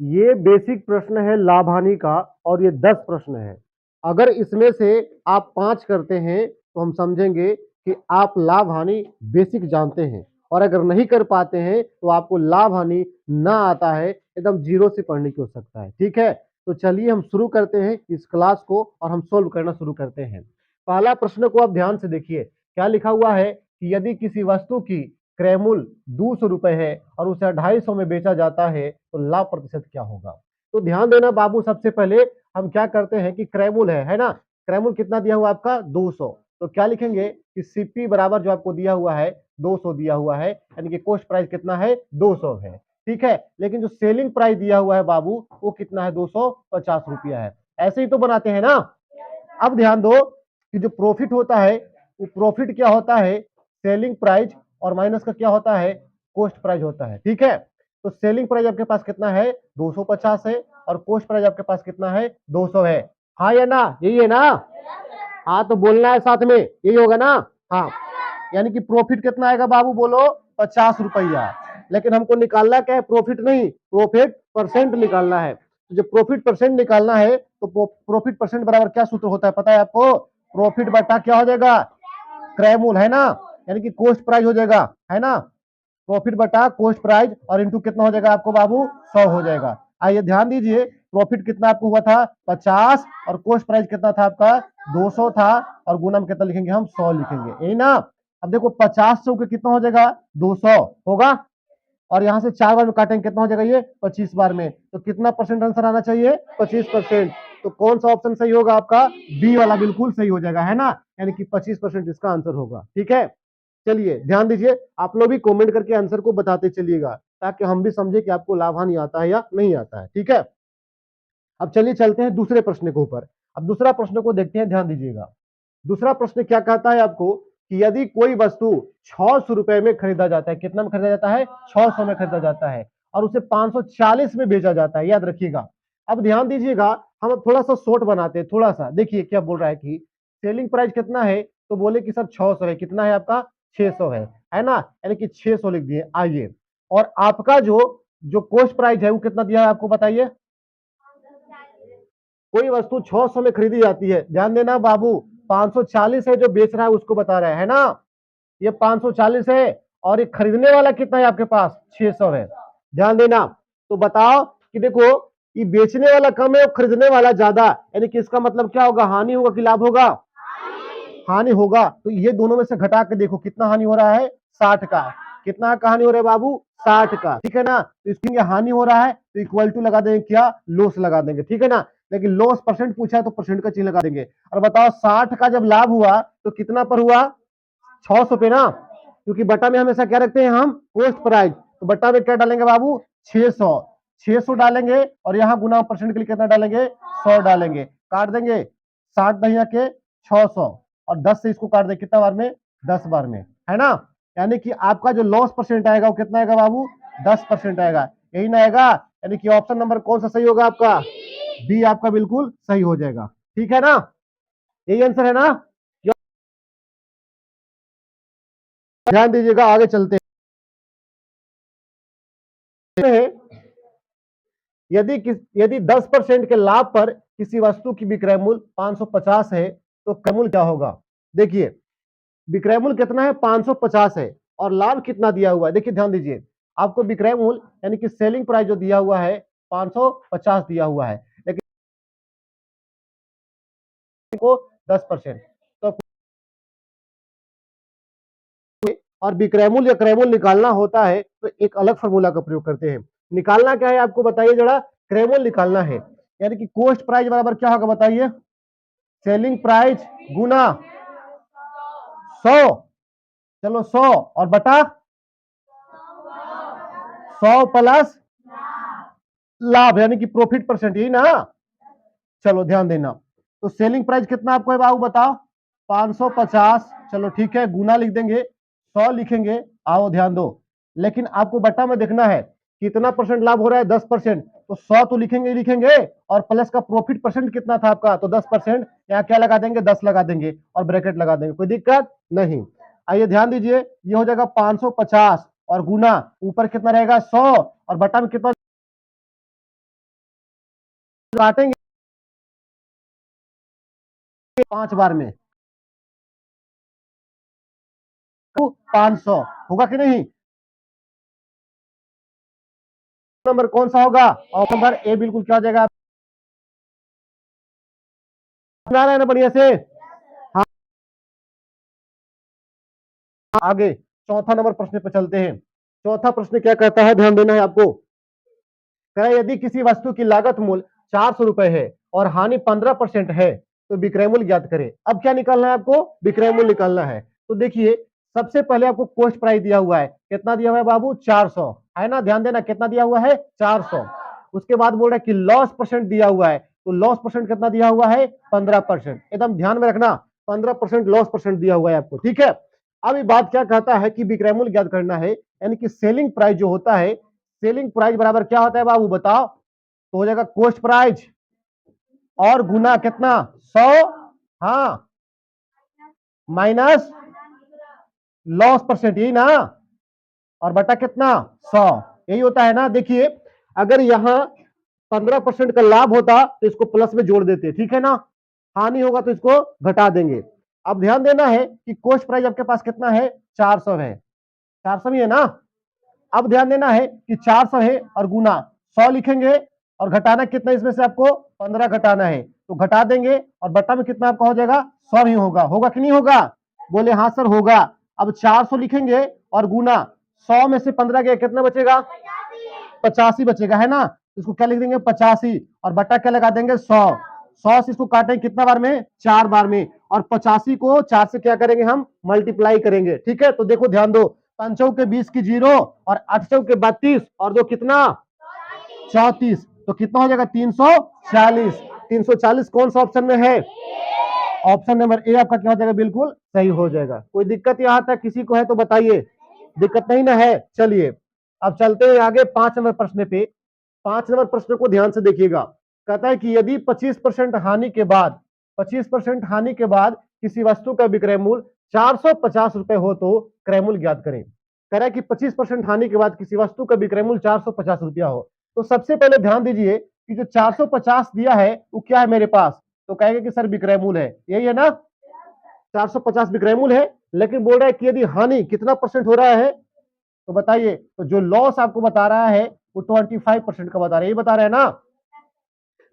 ये बेसिक प्रश्न है लाभ हानि का और ये 10 प्रश्न है। अगर इसमें से आप 5 करते हैं तो हम समझेंगे कि आप लाभ हानि बेसिक जानते हैं और अगर नहीं कर पाते हैं तो आपको लाभ हानि ना आता है, एकदम जीरो से पढ़ने की हो सकता है। ठीक है, तो चलिए हम शुरू करते हैं इस क्लास को और हम सोल्व करना शुरू करते हैं। पहला प्रश्न को आप ध्यान से देखिए, क्या लिखा हुआ है कि यदि किसी वस्तु की क्रय मूल्य 200 रुपए है और उसे 250 में बेचा जाता है तो लाभ प्रतिशत क्या होगा। तो ध्यान देना बाबू, सबसे पहले हम क्या करते हैं कि क्रय मूल्य है ना, क्रय मूल्य कितना दिया हुआ आपका 200, तो क्या लिखेंगे कि सीपी बराबर जो आपको दिया हुआ है 200 दिया हुआ है, यानी कि कॉस्ट प्राइस कितना है 200 है। ठीक है, लेकिन जो सेलिंग प्राइस दिया हुआ है बाबू वो कितना है 250 रुपया है। ऐसे ही तो बनाते हैं ना। अब ध्यान दो कि जो प्रॉफिट होता है वो प्रॉफिट क्या होता है, सेलिंग प्राइस और माइनस का क्या होता है, कॉस्ट प्राइस होता है। ठीक है, तो सेलिंग प्राइस आपके पास कितना है 250 है और कॉस्ट प्राइस आपके पास कितना है 200 है। हाँ या ना, यही है ना। हाँ तो बोलना है साथ में, यही होगा ना। हाँ, यानी कि प्रॉफिट कितना आएगा बाबू बोलो 50 रुपया, लेकिन हमको निकालना क्या है, प्रॉफिट नहीं, प्रॉफिट परसेंट निकालना है। तो जब प्रॉफिट परसेंट निकालना है तो प्रॉफिट परसेंट बराबर क्या सूत्र होता है पता है आपको, प्रॉफिट बटा क्या हो जाएगा, क्रय मूल्य है ना, यानी कि कॉस्ट प्राइस हो जाएगा, है ना। प्रॉफिट बटा कॉस्ट प्राइस और इंटू कितना हो जाएगा आपको बाबू 100 हो जाएगा। आइए ध्यान दीजिए, प्रॉफिट कितना आपको हुआ था 50 और कॉस्ट प्राइस कितना था आपका 200 था, और गुना में कितना लिखेंगे हम 100 लिखेंगे, यही ना। अब देखो 50 से होकर कितना हो जाएगा 200 होगा, और यहां से 4 बार में काटेंगे कितना हो जाएगा ये 25 बार में, तो कितना परसेंट आंसर आना चाहिए 25%। तो कौन सा ऑप्शन सही होगा आपका, बी वाला बिल्कुल सही हो जाएगा, है ना, यानी कि 25% इसका आंसर होगा। ठीक है, चलिए ध्यान दीजिए, आप लोग भी कमेंट करके आंसर को बताते चलिएगा ताकि हम भी समझे कि आपको लाभ हानि आता है या नहीं आता है। ठीक है, अब चलिए चलते हैं दूसरे प्रश्न के ऊपर। अब दूसरा प्रश्न को देखते हैं, ध्यान दीजिएगा। दूसरा प्रश्न क्या कहता है आपको कि यदि कोई वस्तु 600 रुपए में खरीदा जाता है, कितना में खरीदा जाता है 600 में खरीदा जाता है, और उसे 540 में बेचा जाता है, याद रखिएगा। अब ध्यान दीजिएगा, हम थोड़ा सा शॉर्ट बनाते हैं, थोड़ा सा देखिए क्या बोल रहा है कि सेलिंग प्राइस कितना है, तो बोले कि सर 600 है, कितना है आपका 600 है ना, यानी कि 600 लिख दिए। आइए, और आपका जो जो कॉस्ट प्राइस है वो कितना दिया है आपको बताइए। कोई वस्तु 600 में खरीदी जाती है, ध्यान देना बाबू, 540 है जो बेच रहा है उसको बता रहा है ना, ये 540 है, और ये खरीदने वाला कितना है आपके पास 600 है। ध्यान देना, तो बताओ कि देखो ये बेचने वाला कम है और खरीदने वाला ज्यादा, यानी कि इसका मतलब क्या होगा, हानि होगा कि लाभ होगा, हानि होगा। तो ये दोनों में से घटा के देखो कितना हानि हो रहा है 60 का, कितना का हानि हो रहा है बाबू 60 का। ठीक है ना, तो इसके लिए हानि हो रहा है तो इक्वल टू लगा देंगे, क्या लॉस लगा देंगे। ठीक है ना, लेकिन लॉस परसेंट पूछा है तो परसेंट का चिन्ह लगा देंगे। और बताओ 60 का जब लाभ हुआ तो कितना पर हुआ 600 पे ना, क्योंकि बटा में हमेशा क्या रखते हैं हम, कॉस्ट प्राइस, तो बटा में क्या डालेंगे बाबू 600, 600 डालेंगे और यहाँ गुना परसेंट के लिए कितना डालेंगे 100 डालेंगे, काट देंगे 60 दहिया के 600, और 10 से इसको काट देंगे कितना बार में 10 बार में, है ना। यानी कि आपका जो लॉस परसेंट आएगा वो कितना आएगा बाबू 10% आएगा, यही ना आएगा, यानी कि ऑप्शन नंबर कौन सा सही होगा आपका, बी आपका बिल्कुल सही हो जाएगा। ठीक है ना, यही आंसर है ना। ध्यान दीजिएगा, आगे चलते हैं। यदि 10% के लाभ पर किसी वस्तु की विक्रय मूल्य 550 है तो क्रय मूल्य क्या होगा। देखिए विक्रय मूल्य कितना है 550 है और लाभ कितना दिया हुआ है, देखिए ध्यान दीजिए, आपको विक्रय मूल्य यानी कि सेलिंग प्राइस जो दिया हुआ है 550 दिया हुआ है, लेकिन को 10%, तो और विक्रय मूल्य या क्रय मूल्य निकालना होता है तो एक अलग फॉर्मूला का प्रयोग करते हैं। निकालना क्या है आपको बताइए जरा, क्रय मूल्य निकालना है, यानी कि कॉस्ट प्राइस बराबर क्या होगा बताइए, सेलिंग प्राइस गुना 100, चलो 100 और बटा 100 प्लस लाभ, यानी कि प्रॉफिट परसेंट, यही ना। चलो ध्यान देना, तो सेलिंग प्राइस कितना आपको है बाबू बताओ 550, चलो ठीक है गुना लिख देंगे 100 लिखेंगे, आओ ध्यान दो, लेकिन आपको बट्टा में देखना है कितना परसेंट लाभ हो रहा है 10%, तो 100 तो लिखेंगे ही लिखेंगे, और प्लस का प्रॉफिट परसेंट कितना था आपका, तो 10%, यहाँ क्या लगा देंगे 10 लगा देंगे और ब्रैकेट लगा देंगे, कोई दिक्कत नहीं। आइए ध्यान दीजिए, ये हो जाएगा 550 और गुना ऊपर कितना रहेगा 100 और बट्टा में कितना काटेंगे 5 बार में 500 होगा कि नहीं? नंबर कौन सा होगा? ऑप्शन नंबर ए बिल्कुल क्या हो जाएगा? समझ रहा है ना बढ़िया से? हाँ, आगे चौथा नंबर प्रश्न पर चलते हैं। चौथा प्रश्न क्या कहता है, ध्यान देना है आपको। कह रहा है, यदि किसी वस्तु की लागत मूल्य 400 रुपए है और हानि 15% है तो विक्रय मूल्य ज्ञात करें। अब क्या निकालना है आपको? विक्रय मूल्य निकालना है। तो देखिए, सबसे पहले आपको कॉस्ट प्राइस दिया हुआ है। कितना दिया हुआ है बाबू? 400 है ना, ध्यान देना कितना दिया हुआ है? 400। उसके बाद बोल रहा है कि लॉस परसेंट दिया हुआ है, तो लॉस परसेंट कितना दिया हुआ है? 15%। एकदम ध्यान में रखना, 15% लॉस परसेंट दिया हुआ है आपको, ठीक है। अब ये बात क्या कहता है कि विक्रय मूल्य ज्ञात करना है, यानी कि सेलिंग प्राइस जो होता है, सेलिंग प्राइस बराबर क्या होता है बाबू बताओ? तो हो जाएगा कॉस्ट प्राइस और गुना कितना? 100, हाँ, माइनस लॉस परसेंट, यही ना, और बटा कितना? 100, यही होता है ना। देखिए, अगर यहां 15% का लाभ होता तो इसको प्लस में जोड़ देते, ठीक है ना। हानि होगा तो इसको घटा देंगे। अब ध्यान देना है कि कॉस्ट प्राइस आपके पास कितना है? 400 है, 400 ही है ना। अब ध्यान देना है कि 400 है और गुना 100 लिखेंगे, और घटाना कितना इसमें से आपको? 15 घटाना है, तो घटा देंगे, और बट्टा में कितना आपका हो जाएगा? 100 ही होगा। होगा कि नहीं होगा? बोले हाँ सर होगा। अब 400 लिखेंगे और गुना 100 में से 15 गया, कितना बचेगा? 85 बचेगा, है ना। इसको क्या लिख देंगे? 85, और बट्टा क्या लगा देंगे? 100। 100 से इसको काटेंगे कितना बार में? 4 बार में, और 85 को 4 से क्या करेंगे हम? मल्टीप्लाई करेंगे, ठीक है। तो देखो ध्यान दो, 5 चौक के 20 की 0, और 8 चौक के 32, और दो कितना? 34। तो कितना हो जाएगा? 340। 340 कौन सा ऑप्शन में है? ऑप्शन नंबर ए आपका क्या हो जाएगा? बिल्कुल सही हो जाएगा। कोई दिक्कत यहां तक किसी को है तो बताइए, दिक्कत नहीं ना है? चलिए अब चलते हैं आगे 5 नंबर प्रश्न पे। 5 नंबर प्रश्न को ध्यान से देखिएगा। कहता है कि यदि 25% हानि के बाद, 25% हानि के बाद किसी वस्तु का विक्रय मूल्य 450 रुपए हो तो क्रय मूल्य ज्ञात करें। कह रहा है कि 25% हानि के बाद किसी वस्तु का विक्रय मूल्य 450 रुपया हो। तो सबसे पहले ध्यान दीजिए कि जो 450 दिया है वो क्या है मेरे पास? तो कहेंगे कि सर विक्रय मूल्य है, यही है ना। 450 विक्रय मूल्य है, लेकिन बोल रहा है कि यदि हानि कितना परसेंट हो रहा है, तो बताइए। तो जो लॉस आपको बता रहा है वो 25% का बता रहा है, ये बता रहा है ना।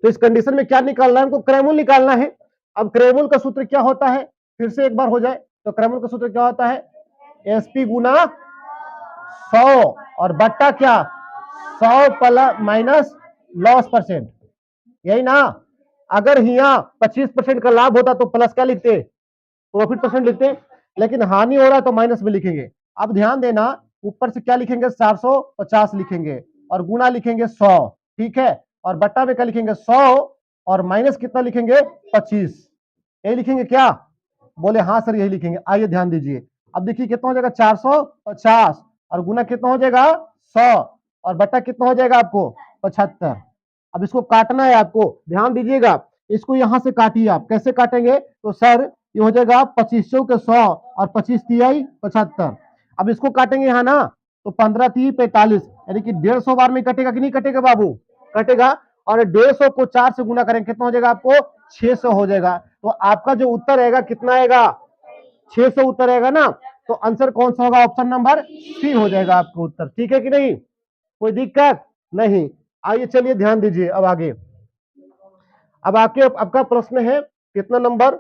तो इस कंडीशन में क्या निकालना है हमको? क्रय मूल्य निकालना है। अब क्रय मूल्य का सूत्र क्या होता है? फिर से एक बार हो जाए, तो क्रय मूल्य का सूत्र क्या होता है? एसपी गुना 100 और बट्टा क्या? 100 प्लस माइनस लॉस परसेंट, यही ना। अगर यहाँ 25% का लाभ होता तो प्लस क्या लिखते? प्रॉफिट परसेंट लिखते, लेकिन हानि हो रहा है तो माइनस में लिखेंगे। अब ध्यान देना, ऊपर से क्या लिखेंगे? 450 लिखेंगे, और गुना लिखेंगे 100, ठीक है, और बट्टा में क्या लिखेंगे? 100, और माइनस कितना लिखेंगे? 25, यही लिखेंगे क्या? बोले हाँ सर यही लिखेंगे। आइए ध्यान दीजिए, अब देखिए कितना हो जाएगा? 450, और गुना कितना हो जाएगा? 100, और बट्टा कितना हो जाएगा आपको? 75। अब इसको काटना है आपको, ध्यान दीजिएगा। इसको यहां से काटिए आप, कैसे काटेंगे? तो सर ये हो जाएगा 25 के 100, और 25 तिहाई 75। अब इसको काटेंगे यहाँ ना, तो 15 3 45, यानी कि 150 बार में कटेगा कि नहीं कटेगा बाबू? कटेगा। और 150 को 4 से गुना करेंगे, कितना हो जाएगा आपको? 600 हो जाएगा। तो आपका जो उत्तर आएगा कितना आएगा? 600 उत्तर आएगा ना। तो आंसर कौन सा होगा? ऑप्शन नंबर सी हो जाएगा आपका उत्तर, ठीक है कि नहीं? कोई दिक्कत नहीं। आइए चलिए ध्यान दीजिए अब आगे। अब आपका प्रश्न है कितना नंबर?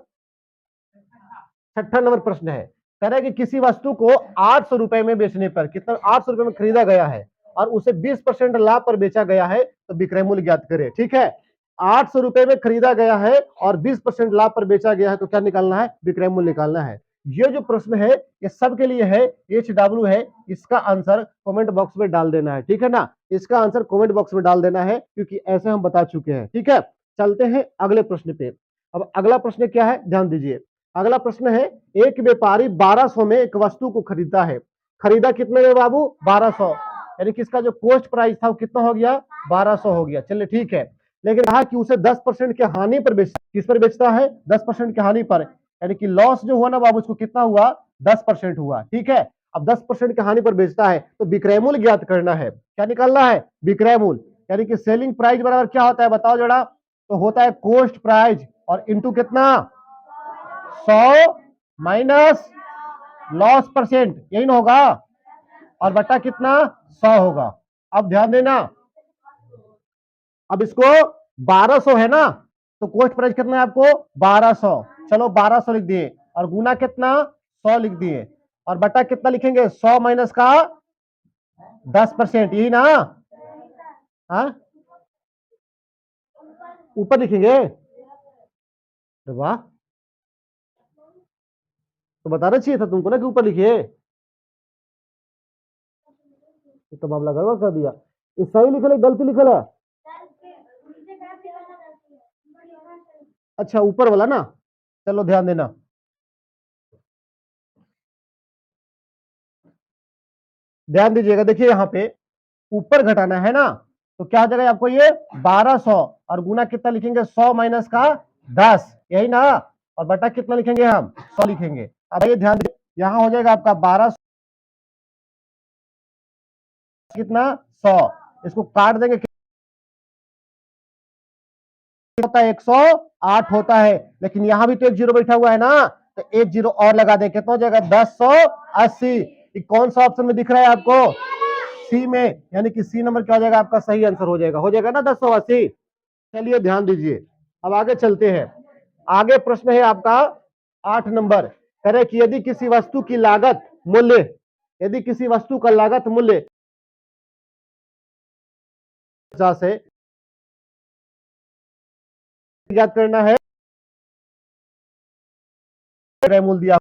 6ठा नंबर प्रश्न है। कह रहा है कि किसी वस्तु को 800 रुपए में बेचने पर, कितना? 800 रुपए में खरीदा गया है और उसे 20% लाभ पर बेचा गया है, तो विक्रय मूल्य ज्ञात करें, ठीक है। 800 रुपए में खरीदा गया है और 20% लाभ पर बेचा गया है, तो क्या निकालना है? विक्रय मूल्य निकालना है। ये जो प्रश्न है ये सबके लिए है, HW है। इसका आंसर कमेंट बॉक्स में डाल देना है, ठीक है ना। इसका आंसर कमेंट बॉक्स में डाल देना है, क्योंकि ऐसे हम बता चुके हैं, ठीक है। चलते हैं अगले प्रश्न पे। अब अगला प्रश्न क्या है, ध्यान दीजिए। अगला प्रश्न है, एक व्यापारी 1200 में एक वस्तु को खरीदता है। खरीदा कितने में बाबू? 1200, यानी कि इसका जो कॉस्ट प्राइस था वो कितना हो गया? 1200 हो गया। चलिए ठीक है, लेकिन कहा कि उसे 10% के हानि पर बेचता, किस पर बेचता है? 10% के हानि पर, यानी कि लॉस जो हुआ ना बाबू, इसको कितना हुआ? 10% हुआ, ठीक है। अब 10% के हानि पर बेचता है, तो विक्रय मूल्य ज्ञात करना है। क्या निकालना है? विक्रय मूल्य, यानी कि सेलिंग प्राइस बराबर क्या होता है बताओ जरा? तो होता है कॉस्ट प्राइस और इंटू कितना 100 माइनस लॉस परसेंट, यही ना होगा, और बटा कितना 100 होगा। अब ध्यान देना, अब इसको 1200 है ना, तो कॉस्ट प्राइस कितना है आपको 1200, चलो 1200 लिख दिए, और गुना कितना 100 लिख दिए, और बटा कितना लिखेंगे 100 माइनस का 10%, यही ना। हाँ ऊपर लिखेंगे, वाह, तो बताना चाहिए था तुमको ना कि ऊपर लिखिए, तो मामला गड़बड़ कर दिया। इस सही लिखल है गलती लिखल है, अच्छा ऊपर वाला ना, चलो ध्यान देना, ध्यान दीजिएगा, देखिए यहाँ पे ऊपर घटाना है ना, तो क्या हो जाएगा आपको ये 1200, और गुना कितना लिखेंगे 100 माइनस का 10, यही ना, और बटा कितना लिखेंगे हम 100 लिखेंगे। अब ये ध्यान दीजिए, यहाँ हो जाएगा आपका 1200 कितना 100, इसको काट देंगे, होता है 108 होता है, लेकिन यहां भी तो एक जीरो बैठा हुआ है ना, तो एक जीरो और लगा दे, कितना हो जाएगा 1080। कौन सा ऑप्शन में दिख रहा है आपको, सी में, यानी कि सी नंबर क्या हो जाएगा आपका सही आंसर हो जाएगा ना 1080। चलिए ध्यान दीजिए, अब आगे चलते हैं, आगे प्रश्न है आपका 8 नंबर, करे कि यदि किसी वस्तु की लागत मूल्य, यदि किसी वस्तु का लागत मूल्य 50 है, याद करना है मूल्य दिया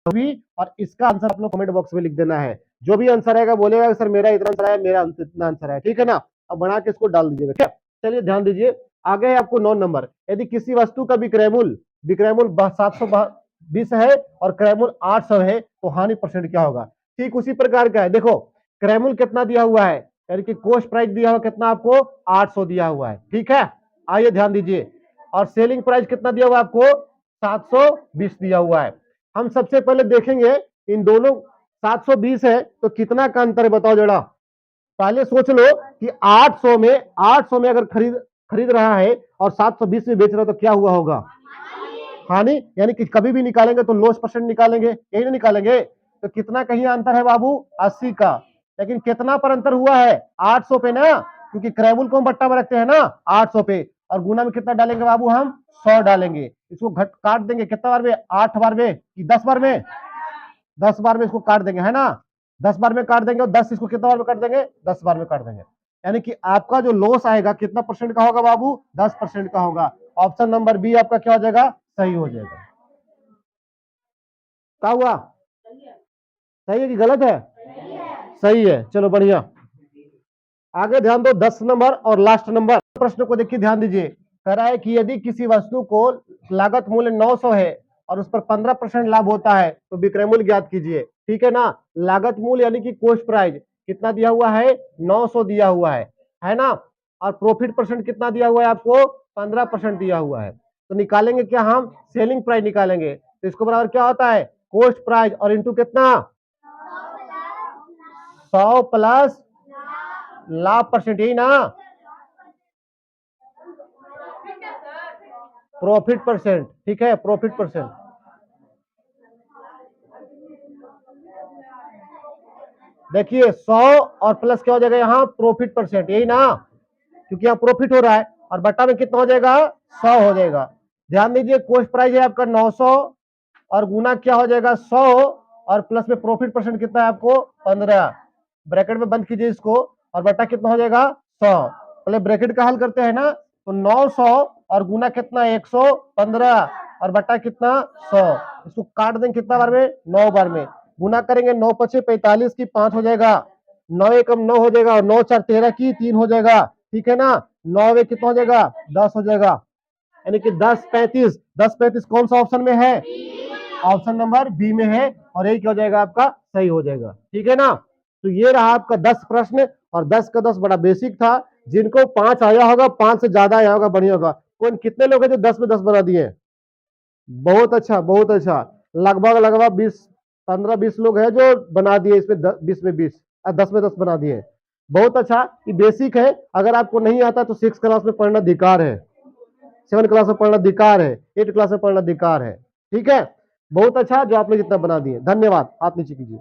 भी, और इसका आंसर आप लोग कमेंट बॉक्स में लिख देना है, जो भी आंसर आएगा बोलेगा सर मेरा इतना आंसर है, मेरा इतना आंसर है, ठीक है ना, अब बना के इसको डाल दीजिएगा, ठीक है। चलिए ध्यान दीजिए, आगे है आपको 9 नंबर, यदि किसी वस्तु का विक्रय मूल्य 720 है और क्रय मूल्य 800 है, तो हानि परसेंट क्या होगा। ठीक उसी प्रकार का है, देखो क्रय मूल्य कितना दिया हुआ है, यानी कि कॉस्ट प्राइस दिया हुआ कितना आपको 800 दिया हुआ है, ठीक है, आइए ध्यान दीजिए, और सेलिंग प्राइस कितना दिया हुआ है आपको 720 दिया हुआ है। हम सबसे पहले देखेंगे इन दोनों 720 है तो कितना का अंतर है बताओ जरा, पहले सोच लो कि 800 में अगर खरीद खरीद रहा है और 720 में बेच रहा है तो क्या हुआ होगा, हानि, यानी कि कभी भी निकालेंगे तो लॉस परसेंट निकालेंगे, यही ना निकालेंगे, तो कितना कहीं अंतर है बाबू 80 का, लेकिन कितना पर अंतर हुआ है 800 पे ना, क्योंकि क्रैबुल को हम बट्टा में रखते हैं ना 800 पे, और गुना में कितना डालेंगे बाबू हम 100 डालेंगे, इसको घट काट देंगे कितना बार में 8 बार में कि 10 बार में, 10 बार में इसको काट देंगे है ना, 10 बार में काट देंगे, और 10 इसको कितना बार में काट देंगे 10 बार में काट देंगे, यानी कि आपका जो लॉस आएगा कितना परसेंट का होगा बाबू 10% का होगा। ऑप्शन नंबर बी आपका क्या हो जाएगा सही हो जाएगा। क्या हुआ, सही है कि गलत है, सही है, चलो बढ़िया, आगे ध्यान दो 10 नंबर और लास्ट नंबर प्रश्न को देखिए ध्यान दीजिए, कह रहा है कि यदि किसी वस्तु को लागत मूल्य 900 है और उस पर 15% लाभ होता है तो विक्रय मूल्य ज्ञात कीजिए, ठीक है ना, लागत मूल्य यानी कि कॉस्ट प्राइस कितना दिया हुआ है 900 दिया हुआ है ना, और प्रॉफिट परसेंट कितना दिया हुआ है आपको 15% दिया हुआ है, तो निकालेंगे क्या हम सेलिंग प्राइस निकालेंगे, तो इसको बराबर क्या होता है कॉस्ट प्राइस और इंटू कितना 100 प्लस लाभ परसेंट, यही ना, प्रॉफिट परसेंट, ठीक है प्रॉफिट परसेंट, देखिए 100 और प्लस क्या हो जाएगा यहाँ प्रॉफिट परसेंट, यही ना, क्योंकि यहाँ प्रॉफिट हो रहा है, और बटा में कितना हो जाएगा 100 हो जाएगा। ध्यान दीजिए कॉस्ट प्राइस है आपका 900 और गुना क्या हो जाएगा 100, और प्लस में प्रॉफिट परसेंट कितना है आपको 15, ब्रैकेट में बंद कीजिए इसको, और बटा कितना हो जाएगा 100, पहले ब्रैकेट का हल करते हैं ना, तो 900 और गुना कितना 115 और बटा कितना 100, इसको काट देंगे कितना बार में 9 बार में, गुना करेंगे 9 पचे 45 की 5 हो जाएगा, 9 एकम 9 हो जाएगा, और 9 4 13 की 3 हो जाएगा, ठीक है ना, 9 में कितना हो जाएगा 10 हो जाएगा, यानी कि 10 35 कौन सा ऑप्शन में है, ऑप्शन नंबर बी में है, और यही क्या हो जाएगा आपका सही हो जाएगा, ठीक है ना। तो ये रहा आपका 10 प्रश्न, और 10 का 10 बड़ा बेसिक था, जिनको 5 आया होगा 5 से ज्यादा आया होगा बढ़िया होगा, कौन कितने लोग हैं जो 10 में 10 बना दिए, बहुत अच्छा बहुत अच्छा, लगभग लगभग 20 15 20 लोग हैं जो बना दिए इसमें 20 में 20 10 में 10 बना दिए, बहुत अच्छा, ये बेसिक है। अगर आपको नहीं आता तो 6 क्लास में पढ़ना धिकार है, 7 क्लास में पढ़ना धिकार है, 8 क्लास में पढ़ना धिकार है। ठीक है, बहुत अच्छा जो आप लोग इतना बना दिए, धन्यवाद। आप नीचे कीजिए।